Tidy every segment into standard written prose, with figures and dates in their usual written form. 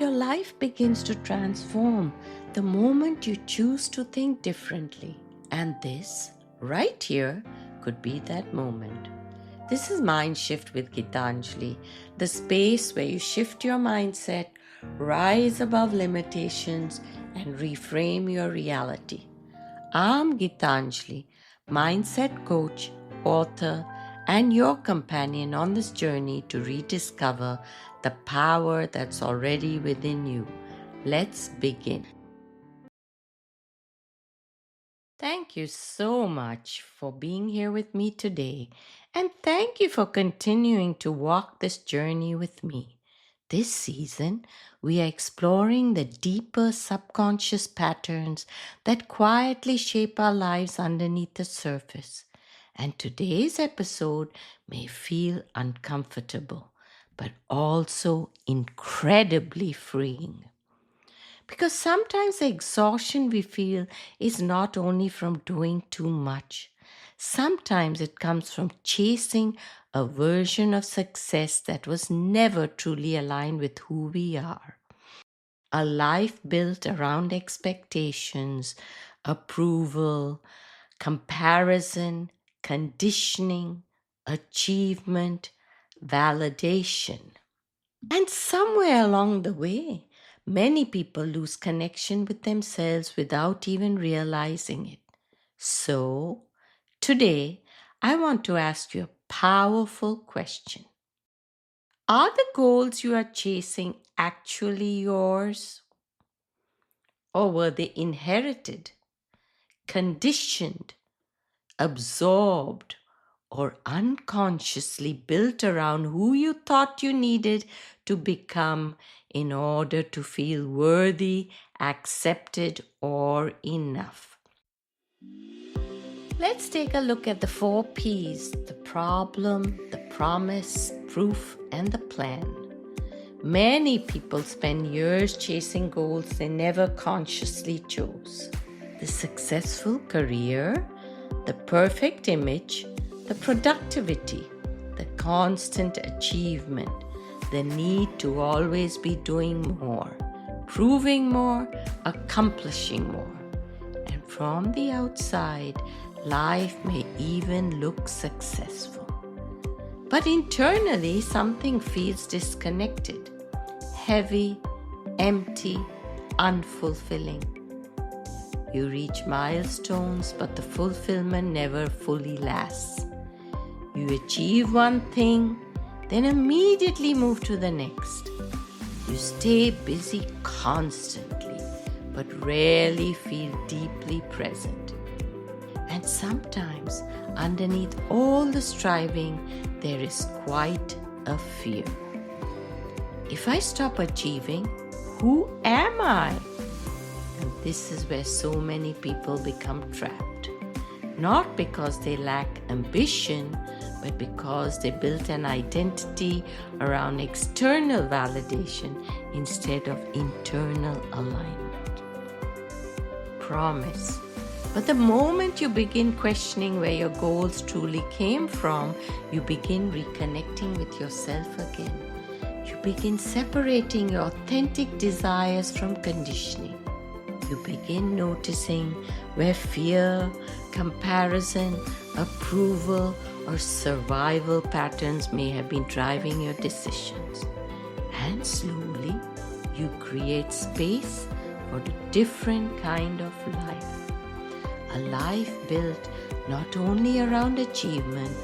Your life begins to transform the moment you choose to think differently. And this, right here, could be that moment. This is Mindshift with Geetanjali, the space where you shift your mindset, rise above limitations, and reframe your reality. I'm Geetanjali, mindset coach, author, and your companion on this journey to rediscover the power that's already within you. Let's begin. Thank you so much for being here with me today, and thank you for continuing to walk this journey with me. This season, we are exploring the deeper subconscious patterns that quietly shape our lives underneath the surface. And today's episode may feel uncomfortable, but also incredibly freeing. Because sometimes the exhaustion we feel is not only from doing too much, sometimes it comes from chasing a version of success that was never truly aligned with who we are. A life built around expectations, approval, comparison, conditioning, achievement, validation. And somewhere along the way, many people lose connection with themselves without even realizing it. So, today, I want to ask you a powerful question. Are the goals you are chasing actually yours? Or were they inherited, conditioned, absorbed, or unconsciously built around who you thought you needed to become in order to feel worthy, accepted, or enough? Let's take a look at the 4 P's: the problem, the promise, proof, and the plan. Many people spend years chasing goals they never consciously chose. The successful career, the perfect image, the productivity, the constant achievement, the need to always be doing more, proving more, accomplishing more. And from the outside, life may even look successful. But internally, something feels disconnected, heavy, empty, unfulfilling. You reach milestones, but the fulfillment never fully lasts. You achieve one thing, then immediately move to the next. You stay busy constantly, but rarely feel deeply present. And sometimes, underneath all the striving, there is quite a fear. If I stop achieving, who am I? And this is where so many people become trapped. Not because they lack ambition, but because they built an identity around external validation instead of internal alignment. Promise. But the moment you begin questioning where your goals truly came from, you begin reconnecting with yourself again. You begin separating your authentic desires from conditioning. You begin noticing where fear, comparison, approval, or survival patterns may have been driving your decisions. And slowly, you create space for a different kind of life. A life built not only around achievement,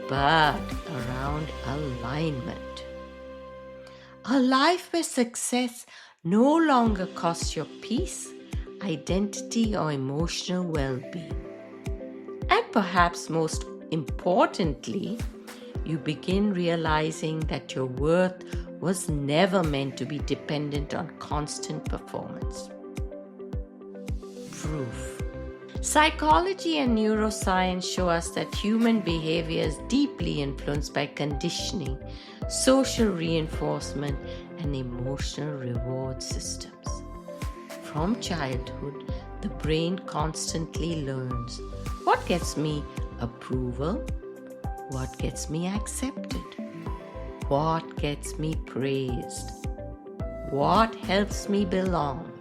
but around alignment. A life where success no longer costs your peace, identity, or emotional well-being. And perhaps most importantly, you begin realizing that your worth was never meant to be dependent on constant performance. Proof. Psychology and neuroscience show us that human behavior is deeply influenced by conditioning, social reinforcement, and emotional reward systems. From childhood, the brain constantly learns what gets me approval, what gets me accepted, what gets me praised, What helps me belong?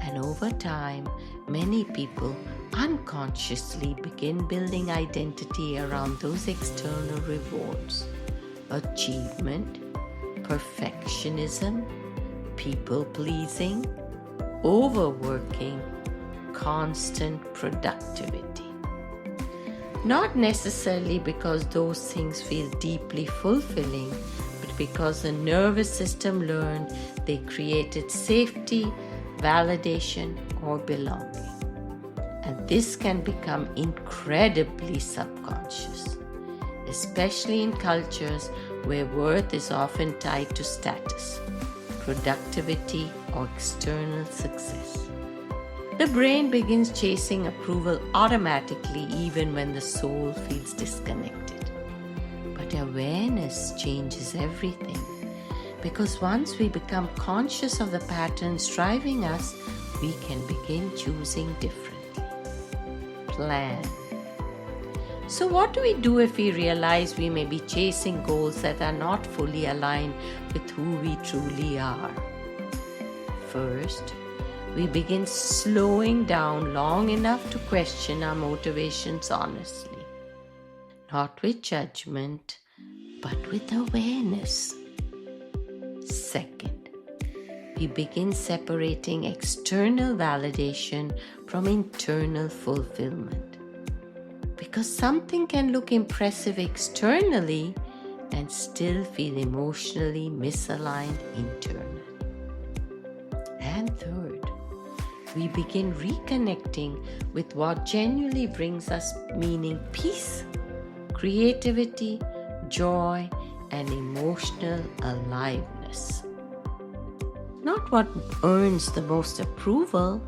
And over time, many people unconsciously begin building identity around those external rewards. Achievement, perfectionism, people-pleasing, overworking, constant productivity. Not necessarily because those things feel deeply fulfilling, but because the nervous system learned they created safety, validation, or belonging. And this can become incredibly subconscious, especially in cultures where worth is often tied to status, productivity, or external success. The brain begins chasing approval automatically even when the soul feels disconnected. But awareness changes everything, because once we become conscious of the patterns driving us, we can begin choosing differently. Plan. So what do we do if we realize we may be chasing goals that are not fully aligned with who we truly are? First, we begin slowing down long enough to question our motivations honestly, not with judgment, but with awareness. Second, we begin separating external validation from internal fulfillment, because something can look impressive externally and still feel emotionally misaligned internally. And third, we begin reconnecting with what genuinely brings us meaning, peace, creativity, joy, and emotional aliveness. Not what earns the most approval,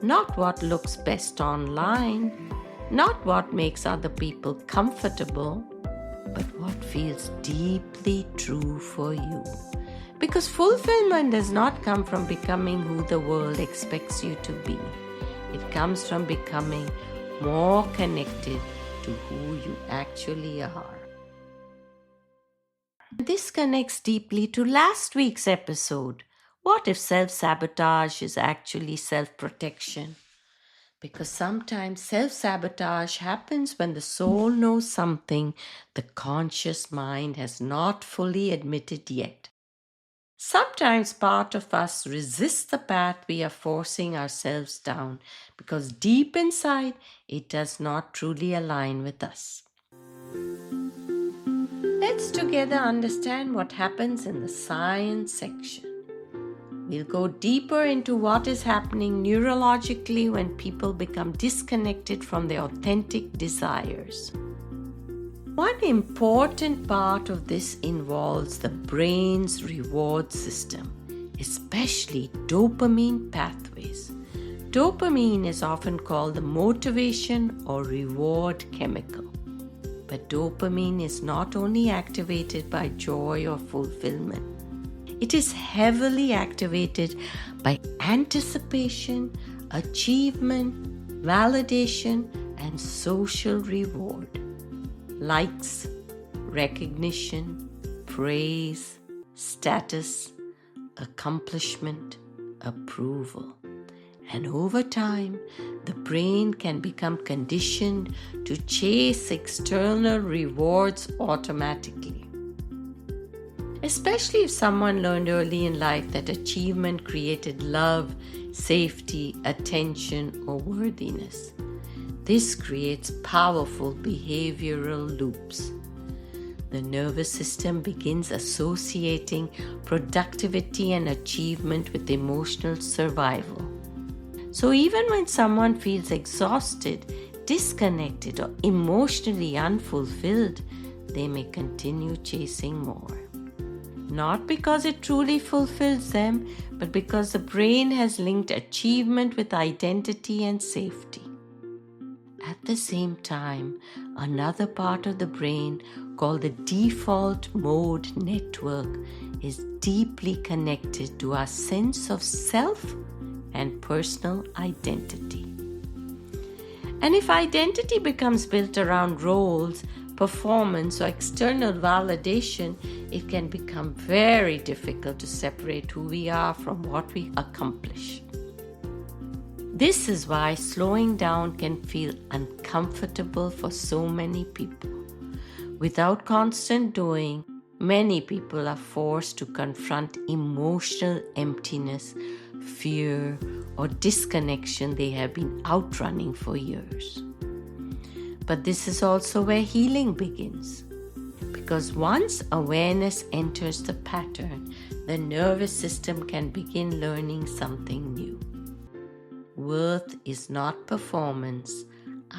not what looks best online, not what makes other people comfortable, but what feels deeply true for you. Because fulfillment does not come from becoming who the world expects you to be. It comes from becoming more connected to who you actually are. This connects deeply to last week's episode. What if self-sabotage is actually self-protection? Because sometimes self-sabotage happens when the soul knows something the conscious mind has not fully admitted yet. Sometimes part of us resists the path we are forcing ourselves down because deep inside it does not truly align with us. Let's together understand what happens in the science section. We'll go deeper into what is happening neurologically when people become disconnected from their authentic desires. One important part of this involves the brain's reward system, especially dopamine pathways. Dopamine is often called the motivation or reward chemical. But dopamine is not only activated by joy or fulfillment. It is heavily activated by anticipation, achievement, validation, and social reward. Likes, recognition, praise, status, accomplishment, approval. And over time, the brain can become conditioned to chase external rewards automatically. Especially if someone learned early in life that achievement created love, safety, attention, or worthiness. This creates powerful behavioral loops. The nervous system begins associating productivity and achievement with emotional survival. So even when someone feels exhausted, disconnected, or emotionally unfulfilled, they may continue chasing more. Not because it truly fulfills them, but because the brain has linked achievement with identity and safety. At the same time, another part of the brain called the default mode network is deeply connected to our sense of self and personal identity. And if identity becomes built around roles, performance, or external validation, it can become very difficult to separate who we are from what we accomplish. This is why slowing down can feel uncomfortable for so many people. Without constant doing, many people are forced to confront emotional emptiness, fear, or disconnection they have been outrunning for years. But this is also where healing begins. Because once awareness enters the pattern, the nervous system can begin learning something new. Worth is not performance,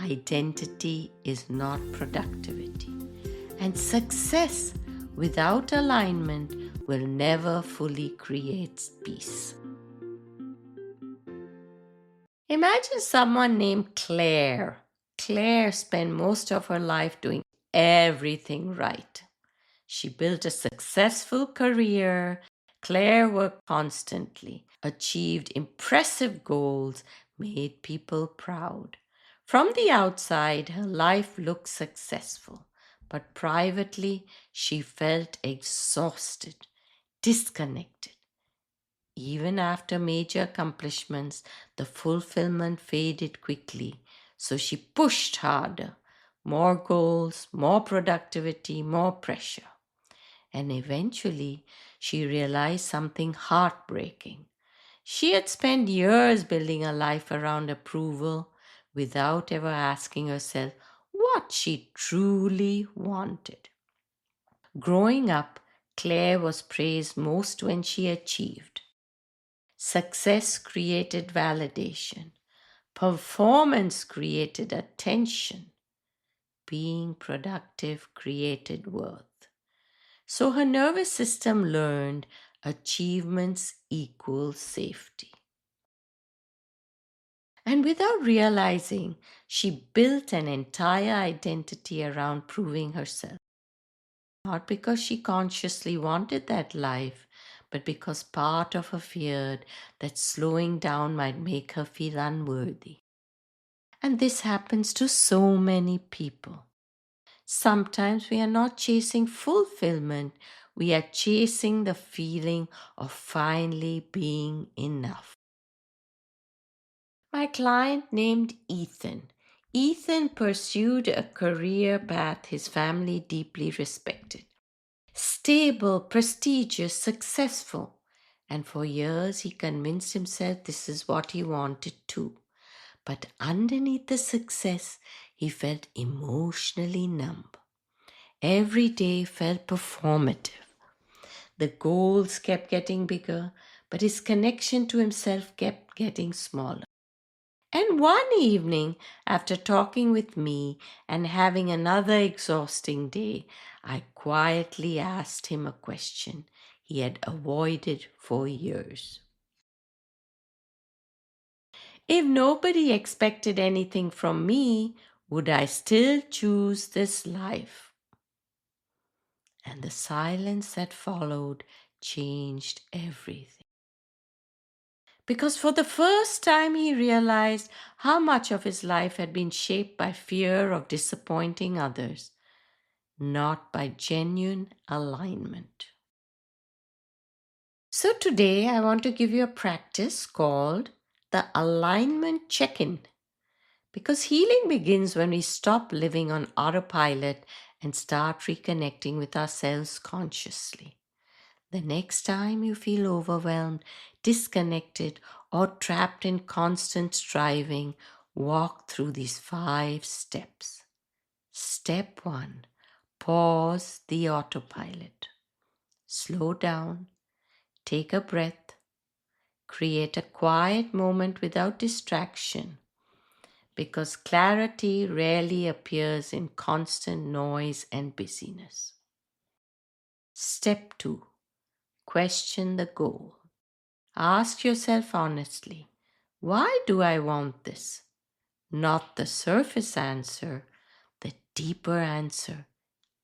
identity is not productivity, and success without alignment will never fully create peace. Imagine someone named Claire. Claire spent most of her life doing everything right. She built a successful career. Claire worked constantly, achieved impressive goals, made people proud. From the outside, her life looked successful, but privately, she felt exhausted, disconnected. Even after major accomplishments, the fulfillment faded quickly, so she pushed harder. More goals, more productivity, more pressure. And eventually, she realized something heartbreaking. She had spent years building a life around approval without ever asking herself what she truly wanted. Growing up, Claire was praised most when she achieved. Success created validation. Performance created attention. Being productive created worth. So her nervous system learned achievements equal safety. And without realizing, she built an entire identity around proving herself. Not because she consciously wanted that life, but because part of her feared that slowing down might make her feel unworthy. And this happens to so many people. Sometimes we are not chasing fulfillment, we are chasing the feeling of finally being enough. My client named Ethan. Ethan pursued a career path his family deeply respected. Stable, prestigious, successful. And for years he convinced himself this is what he wanted too. But underneath the success, he felt emotionally numb. Every day felt performative. The goals kept getting bigger, but his connection to himself kept getting smaller. And one evening, after talking with me and having another exhausting day, I quietly asked him a question he had avoided for years. If nobody expected anything from me, would I still choose this life? And the silence that followed changed everything. Because for the first time he realized how much of his life had been shaped by fear of disappointing others, not by genuine alignment. So today I want to give you a practice called the alignment check-in. Because healing begins when we stop living on autopilot and start reconnecting with ourselves consciously. The next time you feel overwhelmed, disconnected, or trapped in constant striving, walk through these 5 steps. Step 1. Pause the autopilot. Slow down. Take a breath. Create a quiet moment without distraction, because clarity rarely appears in constant noise and busyness. Step 2. Question the goal. Ask yourself honestly, why do I want this? Not the surface answer, the deeper answer.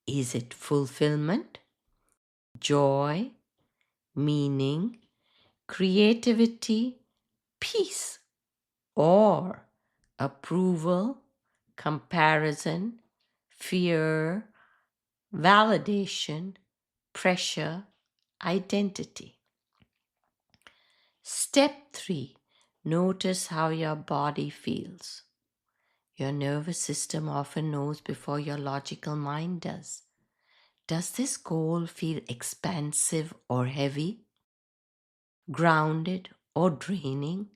Is it fulfillment, joy, meaning, creativity, peace, or approval, comparison, fear, validation, pressure, identity. Step 3. Notice how your body feels. Your nervous system often knows before your logical mind does. Does this goal feel expansive or heavy? Grounded or draining?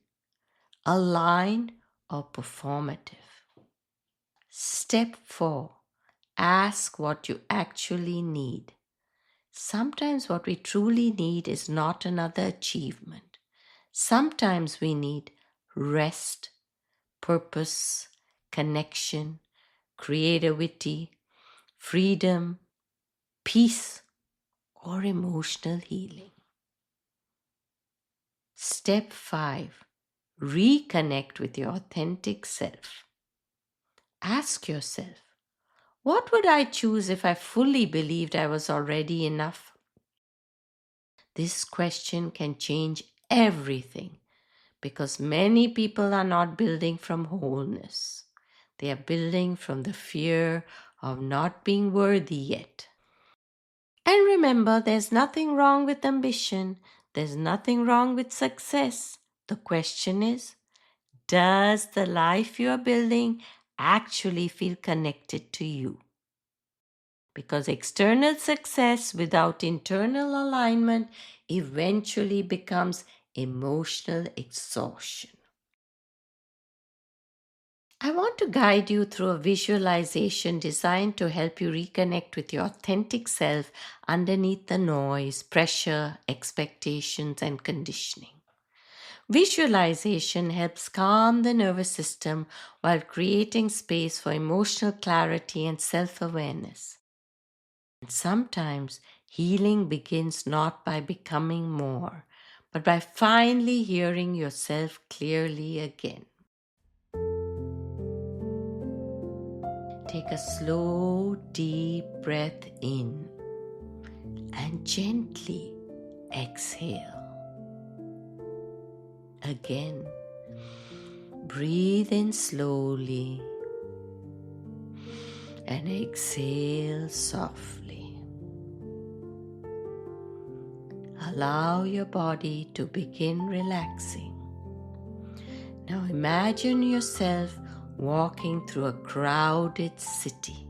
Aligned or performative? Step 4. Ask what you actually need. Sometimes what we truly need is not another achievement. Sometimes we need rest, purpose, connection, creativity, freedom, peace, or emotional healing. Step 5. Reconnect with your authentic self. Ask yourself, what would I choose if I fully believed I was already enough? This question can change everything because many people are not building from wholeness. They are building from the fear of not being worthy yet. And remember, there's nothing wrong with ambition. There's nothing wrong with success. The question is, does the life you are building actually feel connected to you? Because external success without internal alignment eventually becomes emotional exhaustion. I want to guide you through a visualization designed to help you reconnect with your authentic self underneath the noise, pressure, expectations, and conditioning. Visualization helps calm the nervous system while creating space for emotional clarity and self awareness. And sometimes healing begins not by becoming more, but by finally hearing yourself clearly again. Take a slow, deep breath in and gently exhale. Again, breathe in slowly and exhale softly. Allow your body to begin relaxing. Now imagine yourself walking through a crowded city.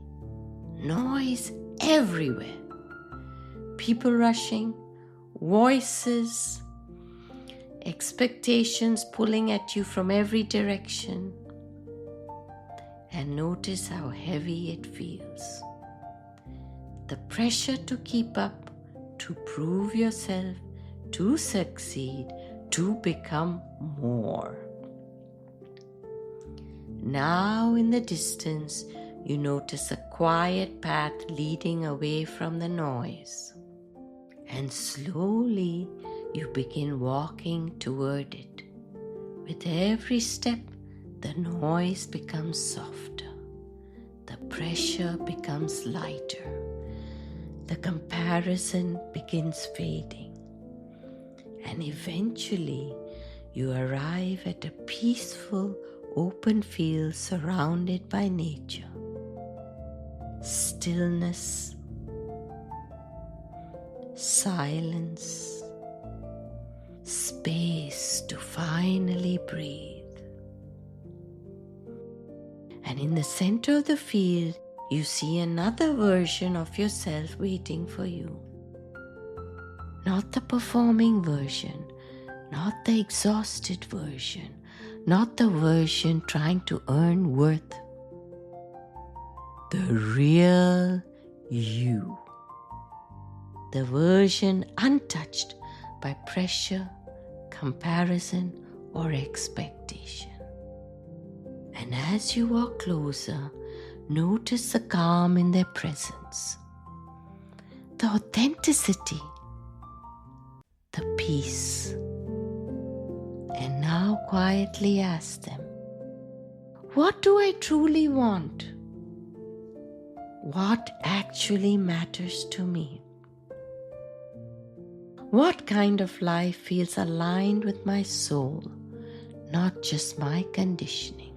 Noise everywhere. People rushing, voices, expectations pulling at you from every direction. And notice how heavy it feels. The pressure to keep up, to prove yourself, to succeed, to become more. Now in the distance, you notice a quiet path leading away from the noise. And slowly you begin walking toward it. With every step, the noise becomes softer. The pressure becomes lighter. The comparison begins fading. And eventually, you arrive at a peaceful, open field surrounded by nature. Stillness, silence, space to finally breathe. And in the center of the field, you see another version of yourself waiting for you. Not the performing version, not the exhausted version, not the version trying to earn worth. The real you. The version untouched by pressure, comparison, or expectation. And as you walk closer, notice the calm in their presence, the authenticity, the peace. And now quietly ask them, what do I truly want? What actually matters to me? What kind of life feels aligned with my soul, not just my conditioning?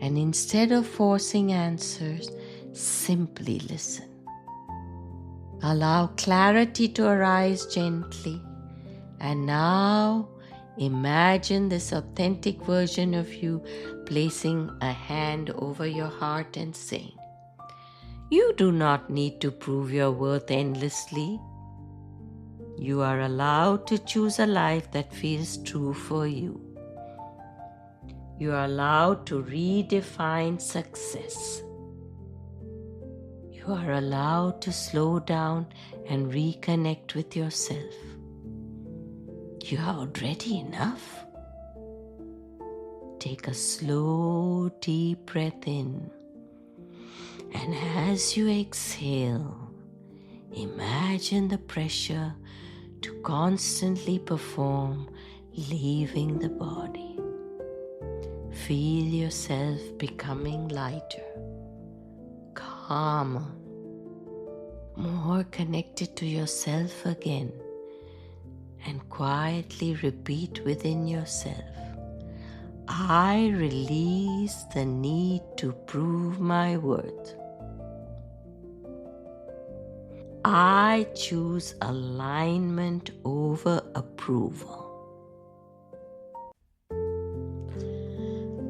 And instead of forcing answers, simply listen. Allow clarity to arise gently. And now, imagine this authentic version of you placing a hand over your heart and saying, "You do not need to prove your worth endlessly. You are allowed to choose a life that feels true for you. You are allowed to redefine success. You are allowed to slow down and reconnect with yourself. You are already enough." Take a slow, deep breath in. And as you exhale, imagine the pressure to constantly perform leaving the body. Feel yourself becoming lighter, calmer, more connected to yourself again, and quietly repeat within yourself, "I release the need to prove my worth. I choose alignment over approval.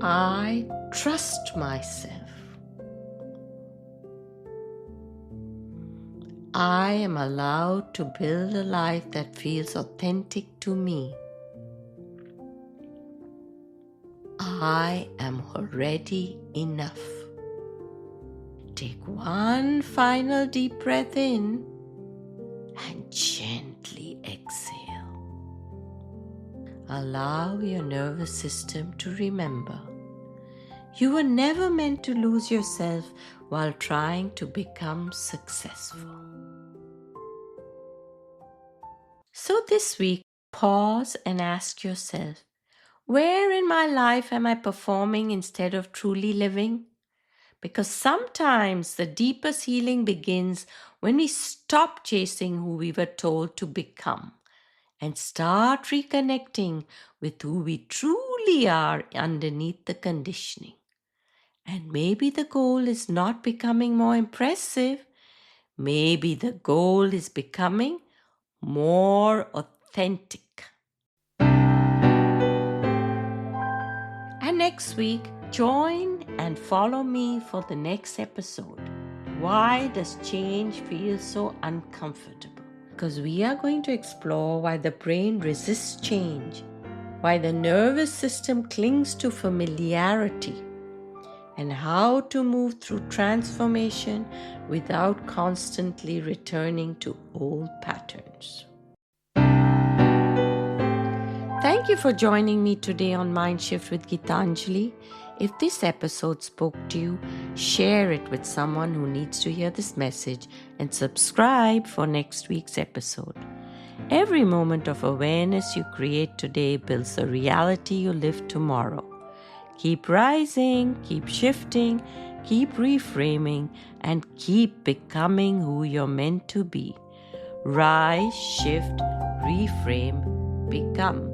I trust myself. I am allowed to build a life that feels authentic to me. I am already enough." Take one final deep breath in and gently exhale. Allow your nervous system to remember you were never meant to lose yourself while trying to become successful. So this week, pause and ask yourself, where in my life am I performing instead of truly living? Because sometimes the deepest healing begins when we stop chasing who we were told to become and start reconnecting with who we truly are underneath the conditioning. And maybe the goal is not becoming more impressive. Maybe the goal is becoming more authentic. And next week, join and follow me for the next episode. Why does change feel so uncomfortable? Because we are going to explore why the brain resists change, why the nervous system clings to familiarity, and how to move through transformation without constantly returning to old patterns. Thank you for joining me today on Mindshift with Geetanjali. If this episode spoke to you, share it with someone who needs to hear this message and subscribe for next week's episode. Every moment of awareness you create today builds the reality you live tomorrow. Keep rising, keep shifting, keep reframing, and keep becoming who you're meant to be. Rise, shift, reframe, become.